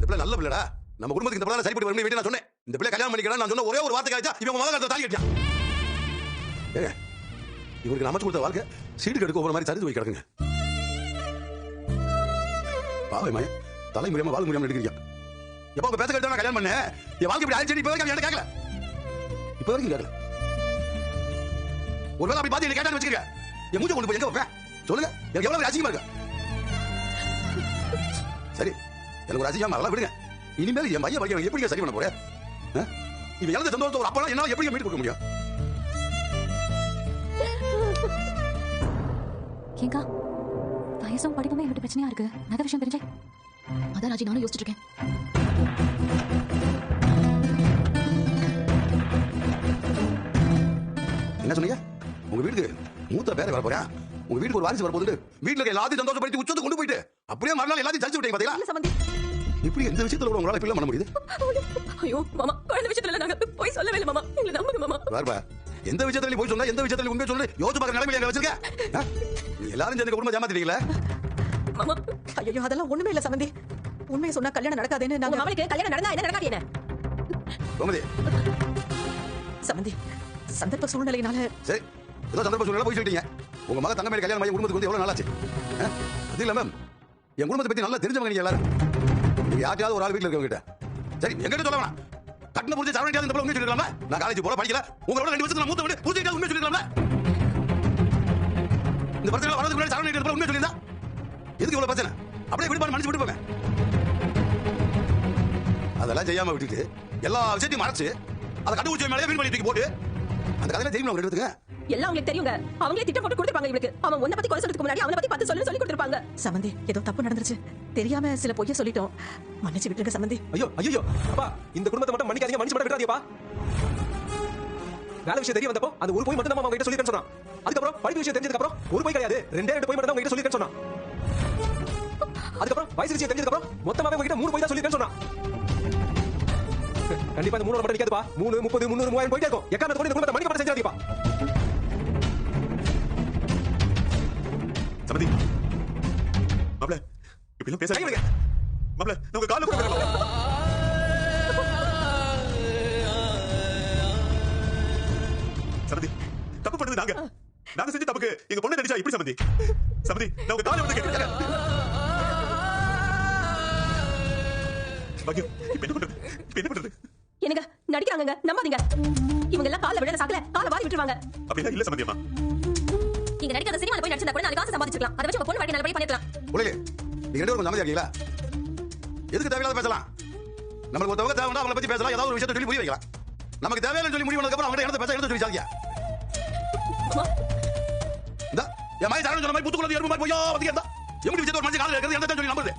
பிள்ளை நல்ல பிள்ளைடா. நம்ம குடும்பத்துக்கு இந்த பிள்ளை சரிப்பட்டு வரணும் வீட்டு நான் சொன்னேன். இந்த பிள்ளை கல்யாணம் பண்ணிக்கிறேன் நான் சொன்ன ஒரே ஒரு வார்த்தை காய்ச்சா இவங்க முதல்ல கருத்தை தாலி கட்டியான். ஏங்க இவருக்கு அமைச்சு கொடுத்த வாழ்க்கை சீட்டு கெடுக்க ஒவ்வொரு மாதிரி சரிந்து போய் கிடக்குங்க. பாவை மாய தலை முடியாம வாழ் முடியாம எடுக்கிறீங்க. எப்ப உங்க பேச கேட்டு நான் கல்யாணம் பண்ணேன். என் வாழ்க்கை இப்படி ஆயிடுச்சு. இப்ப வரைக்கும் என்கிட்ட கேட்கல. இப்ப வரைக்கும் கேட்கல. ஒருவேளை அப்படி பார்த்து என்ன கேட்டான்னு வச்சுக்கங்க. என் மூஞ்ச கொண்டு போய் எங்க வைப்பேன் சொல்லுங்க. எனக்கு எவ்வளவு அசிங்கமா இருக்கு. சரி எனக்கு ஒரு அசிங்கமா அதெல்லாம் விடுங்க. இனிமேல் என் பையன் பையன் எப்படி சரி பண்ண போறேன்? இவன் இழந்த சந்தோஷத்தை ஒரு அப்பா என்னால எப்படி மீட்டு கொடுக்க முடியும்? ஏங்கா வயசும் படிப்புமே என்கிட்ட பிரச்சனையா இருக்கு. நகை விஷயம் தெரிஞ்சே அதான் ராஜி நானும் யோசிச்சுட்டு இருக்கேன். என்ன சொன்னீங்க? உங்க வீட்டுக்கு மூத்த பேரை வர போறேன். உங்க வீட்டுக்கு ஒரு வாரிசு வர போகுது. வீட்டுல எல்லாத்தையும் சந்தோஷப்படுத்தி உச்சத்தை கொண்டு போயிட்டு அப்படியே மறுநாள் எல்லாத்தையும் சரிச்சு விட்டீங்க பாத்தீங்களா? சம்பந்தி இப்படி எந்த விஷயத்துல கூட உங்களால இப்படி பண்ண முடியுது? ஐயோ மாமா குழந்தை விஷயத்துல நாங்க போய் சொல்லவே இல்லை மாமா. எங்களை நம்புங்க மாமா. வேறப்பா எந்த விஷயத்துல போய் சொன்னா எந்த விஷயத்துல உண்மையை சொல்லு யோசிச்சு பார்க்க நிலைமையில எங்க வச்சிருக்க? எல்லாரும் சேர்ந்து குடும்பம் ஏமாத்திட்டீங்களா? மாமா ஐயோ அதெல்லாம் ஒண்ணுமே இல்ல சம்பந்தி. உண்மையை சொன்னா கல்யாணம் நடக்காதுன்னு உங்க நாங்க மாமனுக்கு கல்யாணம் நடந்தா என்ன நடக்காது என்ன? கோமதி சம்பந்தி சந்தர்ப்ப சூழ்நிலையினால சரி ஏதோ சந்தர்ப்ப சூழ்நிலை போய் சொல்லிட்டீங்க. உங்க மக தங்கமேல கல்யாணம் ஆகி குடும்பத்துக்கு வந்து எவ்வளவு நாளாச்சு? அது இல்ல மேம் என் குடும்பத்தை பத்தி நல்லா தெரிஞ்சவங்க நீங்க எல்லாரும். நீங்க யார்ட்டையாவது ஒரு ஆள் வீட்டுல இருக்கவங்க கிட்ட சரி எங்கிட்ட சொல்ல வேணாம். கட்டின புரிஞ்சு சரவணிக்காவது இந்த உண்மை சொல்லிக்கலாமா? நான் காலேஜ் போல படிக்கல. உங்களோட 2 வருஷத்துல மூத்த விட புரிஞ்சுக்கிட்ட உண்மை சொல்லிக்கலாமா? இந்த பிரச்சனை வரதுக்கு முன்னாடி சரவணிக்கிட்ட உண்மை சொல்லியிருந்தா எதுக்கு இவ்வளவு பிரச்சனை? அப்படியே விடுபாடு மனுஷன் விட்டு போவேன். அதெல்லாம் செய்யாம விட்டுட்டு எல்லா விஷயத்தையும் மறைச்சு அதை கண்டுபிடிச்ச மேலே வீண் பண்ணி தூக்கி போட்டு அந்த கதையில தெரியும் அவங்க எடுத்துக்க. எல்லாம் உங்களுக்கு தெரியுங்க. அவங்களே திட்டம் போட்டு கொடுத்துருப்பாங்க இவளுக்கு. அவன் உன்னை பத்தி கொலை சொல்றதுக்கு முன்னாடி அவனை பத்தி 10 சொல்லி கொடுத்துருப்பாங்க. சம்பந்தி ஏதோ தப்பு நடந்துருச்சு. தெரியாம சில பொய்ய சொல்லிட்டோம். மன்னிச்சு விட்டுருங்க சம்பந்தி. ஐயோ ஐயோ அப்பா இந்த குடும்பத்தை மட்டும் மன்னிக்காதீங்க. மன்னிச்சு மட்டும் விடாதீங்கப்பா. வேலை விஷயம் தெரிய வந்தப்போ அந்த ஒரு போய் மட்டும் தான் அவங்க கிட்ட சொல்லிருக்கேன்னு சொன்னான். அதுக்கப்புறம் படிப்பு விஷயம் தெரிஞ்சதுக்கு அப்புறம் ஒரு போய் கிடையாது 2 போய் மட்டும் தான் அவங்க கிட்ட சொல்லிருக்கேன்னு சொன்னான். அதுக்கப்புறம் வயசு விஷயம் தெரிஞ்சதுக்கு அப்புறம் மொத்தமாவே அவங்க கிட்ட 3 போய் தான் சொல்லிருக்கேன்னு சொன்னான். கண்டிப்பா இந்த 3 மட்டும் நிக்காதுப்பா. 3 30 300 3000 போயிட்டே இருக்கும். எக்காரணத்தை கூட இந்த குடும்பத்தை மன்னிக்க மாட்டேன் செஞ்சாதீங்கப்பா. சம்பந்தி மாப்ள இப்படி எல்லாம் பேசாதீங்க. மாப்ள உங்க கால்ல கூட விழலாம். சம்பந்தி தப்பு பண்ணது நாங்க செஞ்ச தப்புக்கு எங்க பொண்ணு நடிச்சா எப்படி சம்பந்தி? சம்பந்தி நான் உங்க கால்ல வந்து கேட்கிறேன். பாக்கியம் இப்ப என்ன பண்றது? எனக்கு நடிக்கிறாங்க நம்பாதீங்க. இவங்க எல்லாம் கால்ல விழுற சாக்குல காலை வாரி விட்டுருவாங்க. அப்படிலாம் இல்ல சம்பந்தியம்மா. நீங்க நடிக்கிற சினிமால போய் நடிச்சா கூட நாளைக்கு காசு சம்பாதிச்சிக்கலாம். அதை வச்சு உங்க பொண்ணு வாழ்க்கை நல்லபடியா பண்ணிடலாம். உலகே நீங்க 2 பேரும் கொஞ்சம் அமைதியா இருக்கீங்களா? எதுக்கு தேவையில்லாத பேசலாம்? நமக்கு ஒருத்தவங்க தேவைன்னா அவங்கள பத்தி பேசலாம். ஏதாவது ஒரு விஷயத்தை சொல்லி புரிய வைக்கலாம். நமக்கு தேவையில்லைன்னு சொல்லி முடிவு பண்ணதுக்கு அப்புறம் அவங்க இடத்த பேச எடுத்து சொல்லி சாதியா? இந்த என் மாதிரி சாரணம் சொன்ன மாதிரி புத்துக்குள்ள எறும்பு மாதிரி போய் வந்து கேட்டா எப்படி விஷயத்தை ஒரு மனுஷன் காலையில் இருக்கிறது எந்த சொல்லி நம்புறது?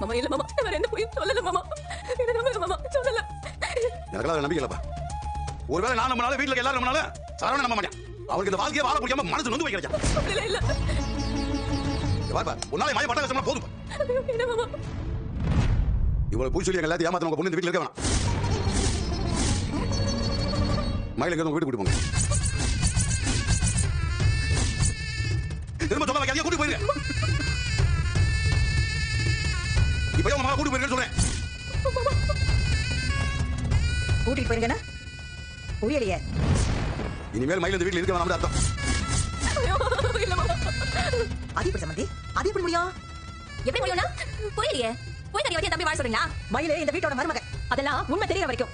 மாமா இல்ல மாமா வேற எந்த போய் சொல்லல மாமா. என்ன நம்புங்க மாமா சொல்லல. எனக்கெல்லாம் நம்பிக்கை இல்லப்பா. ஒருவேளை நான் நம்மளால வீட்டுல எல்லாரும் நம்மளால சரவணன் நம்ப மாட்டேன். அவருக்கு இந்த வாழ்க்கையை வாழ முடியாம மனசு நொந்து வைக்கிறேன். இல்ல இல்ல பாப்பா உன்னால மாய பட்ட கஷ்டமா போதும். என்ன மாமா இவ்வளவு போய் சொல்லி எல்லாத்தையும் ஏமாத்த உங்க பொண்ணு இந்த வீட்டுல இருக்க வேணாம். மயிலுக்கு உங்க வீட்டுக்கு கூட்டி போங்க. திரும்ப சொல்ல வைக்காதீங்க. கூட்டி போயிருங்க. இப்ப உங்க மகன் கூட்டி போயிருக்கேன்னு சொல்றேன். கூட்டிட்டு போயிருங்கன்னா புரியலையே. இனிமேல் மயில் இந்த வீட்டுல இருக்க வேணாம் அர்த்தம். இல்ல மாமா. அது எப்படி சம்பந்தி? அது எப்படி முடியும்? எப்படி முடியும்னா புரியலையே. போய் தடி வச்சு தம்பி வாழ சொல்றீங்களா? மயிலே இந்த வீட்டோட மருமக. அதெல்லாம் உண்மை தெரியற வரைக்கும்.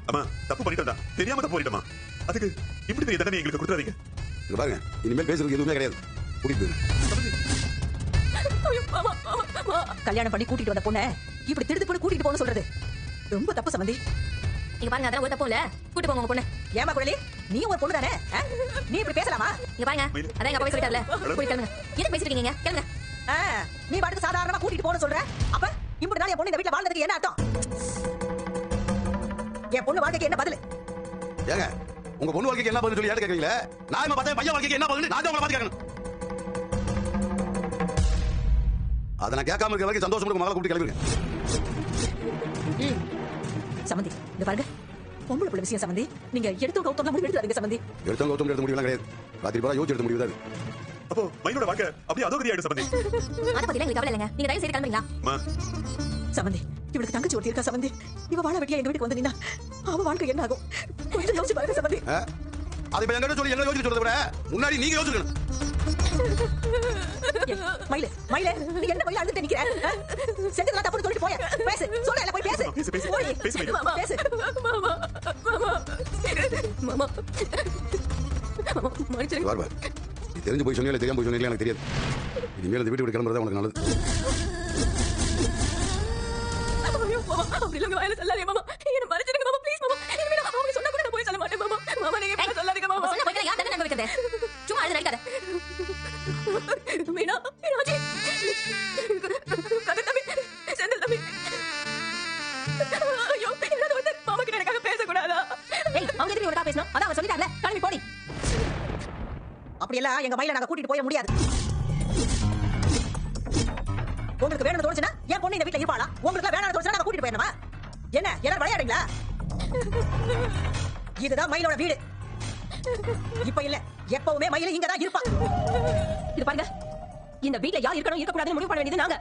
அம்மா தப்பு பண்ணிட்டா தெரியாம தான் போயிட்டமா. அதுக்கு இப்படி பெரிய தண்டனை எங்களுக்கு கொடுத்துறாதீங்க. இங்க பாருங்க இனிமேல் பேசுறதுக்கு எதுவுமே கிடையாது. கூட்டிட்டு போயிருங்க. கல்யாணம் பண்ணி கூட்டிட்டு வந்த பொண்ண இப்படி திடுத்து கூட்டிட்டு போன்னு சொல்றது ரொம்ப தப்பு சம்பந்தி. நீங்க பாருங்க அதெல்லாம் ஒரு தப்பு இல்ல. கூட்டி போங்க உங்க பொண்ணு. ஏமா குழலி நீ ஒரு பொண்ணு தானே? நீ இப்படி பேசலாமா? இங்க பாருங்க அதான் எங்க அப்பா சொல்லிட்டார்ல. போய் கிளம்புங்க. எதுக்கு பேசிட்டு இருக்கீங்க? கிளம்புங்க. நீ பாட்டுக்கு சாதாரணமா கூட்டிட்டு போன்னு சொல்ற. அப்ப இப்படி நாள் என் பொண்ணு இந்த வீட்டுல வாழ்ந்ததுக்கு என்ன அர்த்தம்? என் பொண்ணு வாழ்க்கைக்கு என்ன பதில்? ஏங்க உங்க பொண்ணு வாழ்க்கைக்கு என்ன பதில் சொல்லி ஏன் கேட்கறீங்களே? நான் பார்த்தேன் பையன் வாழ்க்கைக்கு என்ன பதில் நான் தான் உங்களை பார்த்து கேட்கணும். அதை நான் கேட்காம இருக்க வரைக்கும் சந்தோஷம் மகளை கூட்டி கிளம்பிடுங்க. சம்பந்தி இந்த பாருங்க பொம்பளை பிள்ளை விஷயம் சம்பந்தி. நீங்க எடுத்து கவுத்தம் முடிவு எடுத்துறீங்க சம்பந்தி. எடுத்து முடிவுலாம் கிடையாது. ராத்திரி போல யோசிச்சு எடுத்த முடிவு தான். அப்போ மயிலோட வாழ்க்கை அப்படியே அதோ கதியாயிடும் சம்பந்தி. அத பத்தில எங்களுக்கு கவலை இல்லங்க. நீங்க தயவு செய்து கிளம்புங்களா? அம்மா, சம்பந்தி இவளுக்கு தங்கச்சி ஒருத்தி இருக்கா சம்பந்தி. இவ வாழ வெட்டியா எங்க வீட்டுக்கு வந்து நின்னா அவ வாழ்க்கை என்ன ஆகும்? கொஞ்சம் யோசிச்சு பாருங்க சம்பந்தி. அது இப்ப எங்கிட்ட சொல்லி எங்களை யோசிச்சு சொல்றத விட முன்னாடி நீங்க யோசிக்கணும். மயிலே மயிலே நீ என்ன மயில அழுதுட்டு நிக்கிற? செஞ்சதெல்லாம் தப்புன்னு சொல்லிட்டு போய. பேசு சொல்ல இல்ல போய் பேசு. பேசு, பேசு. போய் பேசு, மயிலு. பேசு. இங்க பாரு, நீ தெரிஞ்சு போய் சொன்னீங்களா தெரியாம போய் சொன்னீங்களா எனக்கு தெரியாது. இனிமேல் இந்த வீட்டு விட்டு கிளம்புறதா உனக்கு நல்லது. ஐயோ மாமா, அப்படி இல்லங்க வயல சொல்லாதீங்க மாமா. என்ன மன்னிச்சிடுங்க மாமா, ப்ளீஸ் மாமா. இனிமே நான் அவங்க சொன்னா கூட நான் போய் சொல்ல மாட்டேன் மாமா. மாமா நீங்க இப்படி சொல்லாதீங்க மாமா. சொன்னா போய் யார் தண்ணி நம்ப வைக்கிறது? சும்மா அழுது நடிக்காத. மீனா, ராஜி. கதை தம்பி, செந்தில் தம்பி. ஐயோ, என்னோட ஒருத்தர் மாமா கிட்ட எனக்காக பேசக்கூடாதா? ஏய், அவங்க எதுக்கு உனக்காக பேசணும்? அதான் அவன் சொல்லிட்டார்ல, கிளம்பி போடி. அப்படி எல்லாம் எங்க மயில நாங்க கூட்டிட்டு போய முடியாது. உங்களுக்கு வேணும்னு தோணுச்சுன்னா என் பொண்ணு இந்த வீட்ல இருப்பாளா? உங்களுக்கு வேணாம்னு தோணுச்சுன்னா நாங்க கூட்டிட்டு போயிடணுமா? என்ன எல்லாரும் விளையாடுறீங்களா? இதுதான் மயிலோட வீடு. இப்ப இல்ல, எப்பவுமே மயில இங்க தான் இருப்பா. இது பாருங்க, இந்த வீட்ல யார் இருக்கணும் இருக்க கூடாதுன்னு முடிவு பண்ண வேண்டியது நாங்க.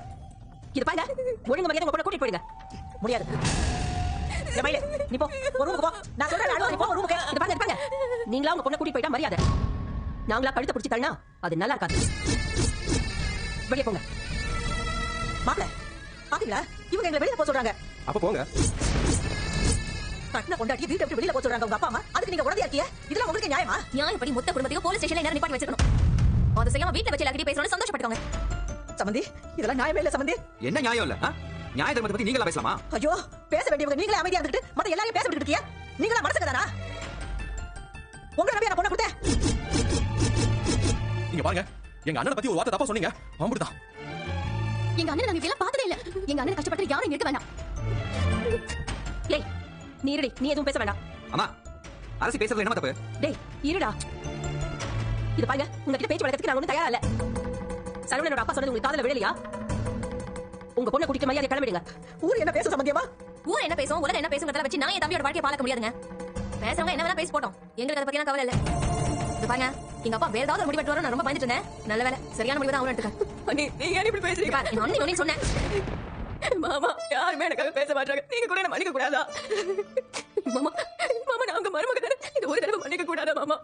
இது பாருங்க, ஒழுங்கு மரியாதை உங்க பொண்ணை கூட்டிட்டு போயிடுங்க. முடியாது. ஏய் மயிலே, நீ போ, ஒரு ரூமுக்கு போ. நான் சொல்றேன் அழுவ நீ போ ஒரு ரூமுக்கு. இது பாருங்க, இது பாருங்க. நீங்களா உங்க பொண்ணை கூட்டிட்டு போயிட்டா மரியாதை. நாங்களா கழுத்தை பிடிச்சி தள்ளனா அது நல்லா இருக்காது. வெளியே போங்க. மாப்ள, பாத்தீங்களா? இவங்க எங்களை வெளியில போக சொல்றாங்க. அப்ப போங்க. கட்டின கொண்டாட்டி வீட்டை விட்டு வெளியில போக சொல்றாங்க உங்க அப்பா அம்மா. அதுக்கு நீங்க உடனே இருக்கிய? இதெல்லாம் உங்களுக்கு நியாயமா? நியாயப்படி மொத்த குடும்பத்தையும் போலீஸ் ஸ்டேஷன்ல நேரா நிப்பாட்டி வச்சிருக்கணும். அது செய்யாம வீட்ல வச்சு எல்லார்கிட்டயும் பேசணும்னு சந்தோஷப்பட்டுக்கோங்க. சம்பந்தி இதெல்லாம் நியாயமே இல்ல சம்பந்தி. என்ன நியாயம் இல்ல? நியாய தர்மத்தை பத்தி நீங்களா பேசலாமா? ஐயோ, பேச வேண்டியவங்க நீங்களே அமைதியா இருந்துட்டு மத்த எல்லாரையும் பேச விட்டுட்டு இருக்கியா? நீங்களா மனசுக்கு தானா? உங்களை நம்பி நான் பொண்ணை கொடுத்தேன். இங்க பாருங்க, எங்க அண்ணனை பத்தி ஒரு வார்த்தை தப்பா சொன்னீங்க. அவன்தான். எங்க அண்ணனை நாங்க இதெல்லாம் பார்த்ததே இல்ல. எங்க அண்ணன் கஷ்டப்பட்டு யாரும் இங்க இருக்க வேண்டாம். ஏய், நீ இருடி, நீ எதுவும் பேச வேண்டாம். அம்மா, அரசி பேசுறது என்ன தப்பு? டேய், இருடா. இது பாருங்க, உங்ககிட்ட பேச்சு வழக்கத்துக்கு நான் ஒண்ணும் தயாரா இல்ல. சரவணனோட அப்பா சொன்னது உங்களுக்கு காதுல விழலையா? உங்க பொண்ணை கூட்டிட்டு மரியாதை கிளம்பிடுங்க. ஊர் என்ன பேச சம்பந்தியமா? ஊர் என்ன பேசும், உலகம் என்ன பேசுங்கிறத வச்சு நான் என் தம்பியோட வாழ்க்கையை பார்க்க முடியாதுங்க. பேசுறவங்க என்ன வேணா பேசி போட்டோம், எங்களுக்கு அதை பத்திலாம் கவலை இல்ல. இது பாருங்க, எங்க அப்பா வேற ஏதாவது ஒரு முடிவு எடுத்து வரும் நான் ரொம்ப பயந்துட்டு இருந்தேன். நல்ல வேலை, சரியான முடிவு தான் அவன் எடுத்துக்க. நீங்க ஏன் இப்படி பேசுறீங்க? எங்க அண்ணி சொன்னேன். மாமா, யாருமே எனக்காக பேச மாட்டாங்க. நீங்க கூட என்ன மன்னிக்க கூடாதா? மாமா, மாமா நான் உங்க மருமக தானே. இந்த ஒரு தடவை மன்னிக்க கூடாதா மாமா?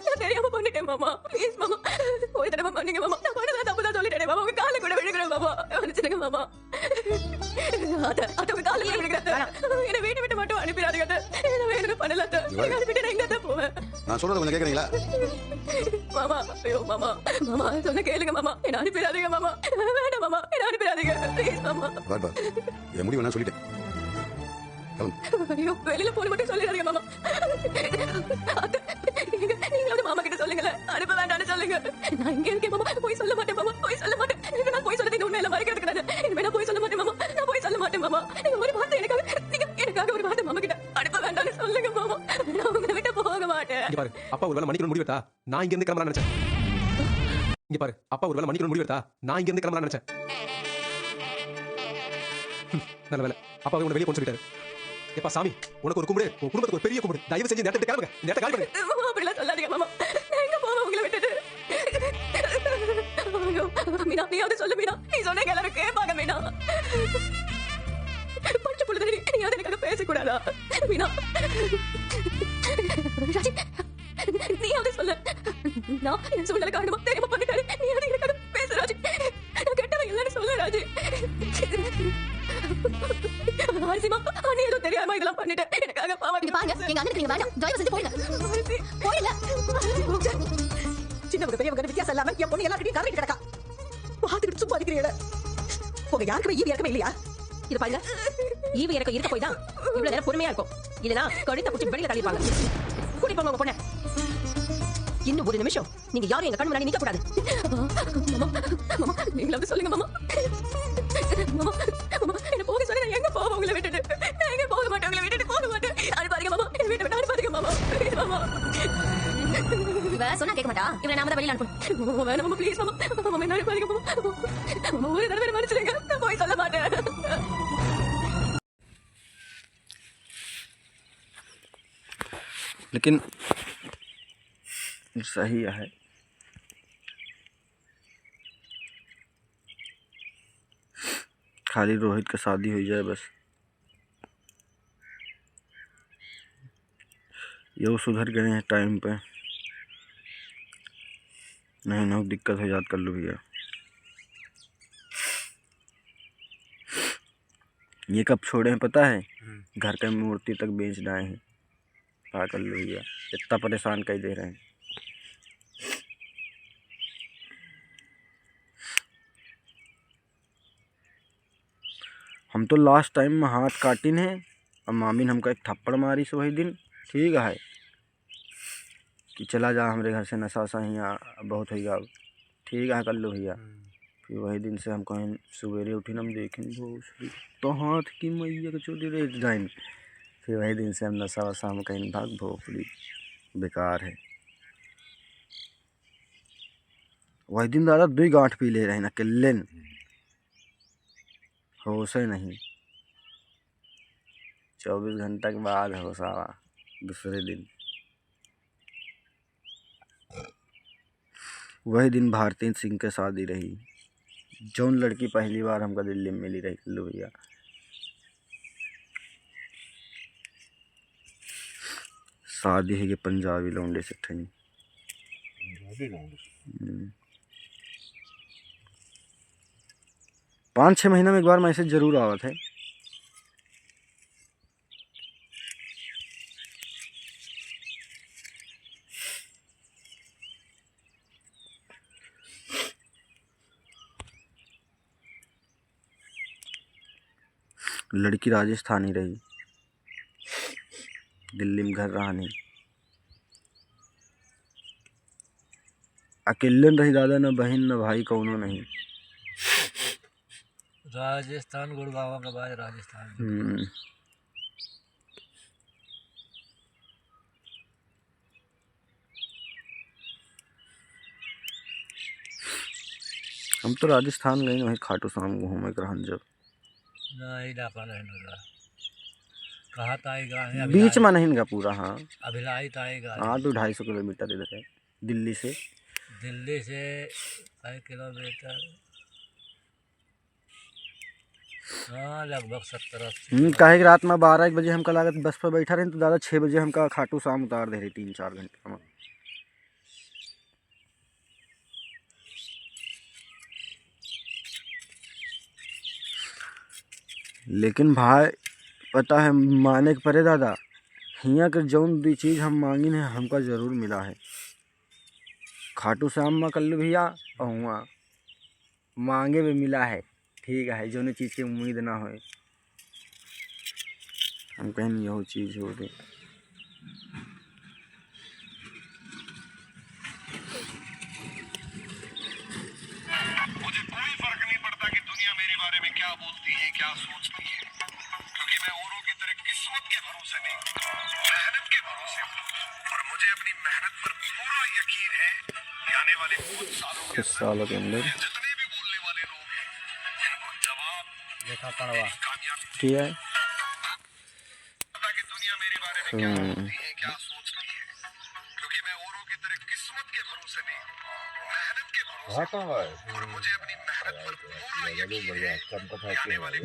நான் தெரியாம பண்ணிட்டேன் மாமா. ப்ளீஸ் மாமா, ஒரு தடவை மன்னிங்க மாமா. நான் பண்ணதா தப்பு தான் சொல்லிட்டேன் மாமா. உங்க காலை கூட விழுகிறேன் மாமா. மன்னிச்சிடுங்க மாமா. அத உங்க காலை கூட விழுகிறேன். என்ன வீட்டை விட்டு மட்டும் அனுப்பிடாதீங்க. நான் வேற பண்ணல. அனுப்பிட்டு நான் எங்க தான் போவேன்? நான் சொல்றத கொஞ்சம் கேக்குறீங்களா? மாமா, ஐயோ மாமா, மாமா சொன்ன கேளுங்க மாமா. என்ன அனுப்பிடாதீங்க மாமா. வேண்டாம் மாமா, என்ன அனுப்பிடாதீங்க. ப்ளீஸ் மாமா. பாரு பாரு, என் முடிவு நான் சொல்லிட்டேன். கிளம்பு. ஐயோ, வெளியில போன மட்டும் சொல்லிடாதீங்க மாமா. நீங்க மாமா கிட்ட சொல்லுங்களேன், அனுப்ப வேண்டாம்னு சொல்லுங்க. நான் இங்க இருக்கேன் மாமா, போய் சொல்ல மாட்டேன் மாமா, போய் சொல்ல மாட்டேன். நான் போய் சொல்றது உண்மையில மறைக்கிறதுக்கு நான் இனிமே நான் போய் சொல்ல மாட்டேன் மாமா. நான் போய் சொல்ல மாட்டேன் மாமா. நீங்க ஒரு வார்த்தை எனக்காக ஒரு வார்த்தை மாமா கிட்ட அனுப்ப வேண்டாம்னு சொல்லுங்க மாமா. நான் உங்களை விட்டு போக மாட்டேன். இங்க பாரு, அப்பா ஒருவேளை மன்னிக்கணும் முடிவு எடுத்தா நான் இங்க இருந்து கிளம்பலாம் நினைச்சேன். இங்க பாரு, அப்பா ஒருவேளை மன்னிக்கணும் முடிவு எடுத்தா நான் இங்க இருந்து கிளம்பலாம் நினைச்சேன். நல்ல வேலை, அப்பா உன்னை வெளியே போன்னு சொல்லிட்டாரு. எப்பா சாமி, உனக்கு ஒரு கும்பிடு, உன் குடும்பத்துக்கு ஒரு பெரிய கும்பிடு. தயவு செஞ்சு இந்த இடத்துல கிளம்புங்க. இந்த இடத்துல காலி பண்ணுங்க. மாமா, அப்படிலாம் சொல்லாதீங்க மாமா. நான் எங்க போவேன் உங்களை விட்டுட்டு? ஐயோ, மீனா, நீயாவது சொல்லு மீனா. நீ சொன்ன எல்லாரும் கேட்பாங்க மீனா. பச்சை புள்ள தானே, நீயாவது எனக்காக பேசக்கூடாதா மீனா? ராஜி, நீயாவது சொல்லு. நான் என் சூழ்நிலை காரணமா தெரியாம பண்ணிட்டாரு. நீயாவது எனக்காக பேச ராஜி. நான் கெட்டவன் இல்லைன்னு சொல்லு ராஜி. ஆசிமா, நீ ஏதோ தெரியாம இதெல்லாம் பண்ணிட்டேன். எனக்காக பாவம். இங்க பாருங்க, எங்க அண்ணனுக்கு நீங்க வேண்டாம். தயவு செஞ்சு போயிடுங்க. போயிடல. சின்னவங்க பெரியவங்க வித்தியாசம் இல்லாம என் பொண்ணு எல்லார்கிட்டயும் கறந்துட்டு கிடக்கா. பாத்துக்கிட்டு சும்மா இருக்கிறீங்களா? உங்க யாருக்குமே ஈவி இறக்கமே இல்லையா? இது பாருங்க, ஈவு இறக்க இருக்க போய் தான் இவ்வளவு நேரம் பொறுமையா இருக்கும். இல்லனா கழுத்தை பிடிச்சி வெளியில தள்ளிப்பாங்க. கூட்டி போங்க உங்க பொண்ணை. இன்னும் ஒரு நிமிஷம் நீங்க யாரும் எங்க கண் முன்னாடி நிக்க கூடாது. மாமா, நீங்களாவது சொல்லுங்க மாமா. மாமா, மாமா, என்ன போக சொல்லி நான் எங்க போவேன் உங்களை விட்டுட்டு? நான் எங்க போக மாட்டேன், உங்களை விட்டுட்டு போக மாட்டேன். அனுப்பாதீங்க மாமா, என்ன வீட்டை விட்டு அனுப்பாதீங்க மாமா. ப்ளீஸ் மாமா. இவ சொன்னா கேட்க மாட்டா. இவளை நாம தான் வெளியில அனுப்பணும். வேணாம் மாமா, ப்ளீஸ் மாமா. மாமா, என்ன அனுப்பாதீங்க மாமா. மாமா, ஒரு தடவை மன்னிச்சிடுங்க. நான் போய் சொல்ல மாட்டேன். लेकिन सही है खाली रोहित का शादी हो जाए बस, ये सुधर गए हैं टाइम पे, नहीं ना दिक्कत हो जात कर लो भैया। ये कब छोड़े हैं पता है, घर का मूर्ति तक बेच डाए हैं, क्या कर लो भैया, इतना परेशान कर दे रहे हैं। हम तो लास्ट टाइम में हाथ काटिन है और मामी ने हमको एक थप्पड़ मारी से वही दिन, ठीक है कि चला जा हमारे घर से, नशा वशा यहाँ बहुत होगा, ठीक है कर लो भैया। फिर वही दिन से हम कहीं सवेरे उठी हम देखें भोसड़ी तो हाथ की मैया के चोरी रे जाइन, फिर वही दिन से हम नशा वशा हम कहीं भाग, भोसड़ी बेकार है। वही दिन दादा 2 गांठ पी ले रहे हैं अकेले, होश है नहीं, 24 घंटा के बाद होश आवा दूसरे दिन। वही दिन भारती सिंह के शादी रही, जौन लड़की पहली बार हमका दिल्ली में मिली रही लो भैया। शादी है कि पंजाबी लौंडे से ठही, 5-6 महीना में एक बार मैसेज जरूर आवत है। लड़की राजस्थानी रही, दिल्ली में घर रहा नहीं, अकेले रही दादा, न बहन न भाई कौनो नहीं। राजस्थान गुड़गांव के बाद राजस्थान। हम तो राजस्थान गए वहीं खाटू श्याम घूमे के रहन, जब नहीं इलाका नहीं मिला, कहा ताएगा बीच में नहीं का पूरा, हाँ अभिलाई ताएगा, हाँ तो 250 किलोमीटर इधर है दिल्ली से 5 किलोमीटर, हाँ लगभग 70-80। काहे कि रात में 12-1 बजे हमका लागत बस पर बैठा रहे तो दादा 6 बजे हमका खाटू श्याम उतार दे रही 3-4 घंटे में। लेकिन भाई पता है माने के परे दादा, हियाँ के जौन भी चीज़ हम मांगी है हमका ज़रूर मिला है। खाटू श्याम में कर लो भैया, और वहाँ मांगे में मिला है, ठीक है, जो चीज़ की उम्मीद ना हो, हम कहीं यही चीज़ हो गई। मुझे कोई फर्क नहीं पड़ता कि दुनिया मेरे बारे में क्या बोलती है, क्या सोचती है, क्योंकि मैं औरों की तरह किस्मत के भरोसे नहीं, मेहनत के भरोसे हूँ, और मुझे अपनी मेहनत पर पूरा यकीन है कि आने वाले कुछ सालों के अंदर जितने भी बोलने वाले लोग हैं, इनको जवाब देखा पड़वा किया है कि दुनिया मेरे बारे में क्या बोलती है, क्या सोचती है, क्योंकि मैं औरों की तरह किस्मत के भरोसे नहीं, मेहनत के भरोसे, और मुझे अपनी मेहनत पर पूरा यकीन है कि आने वाले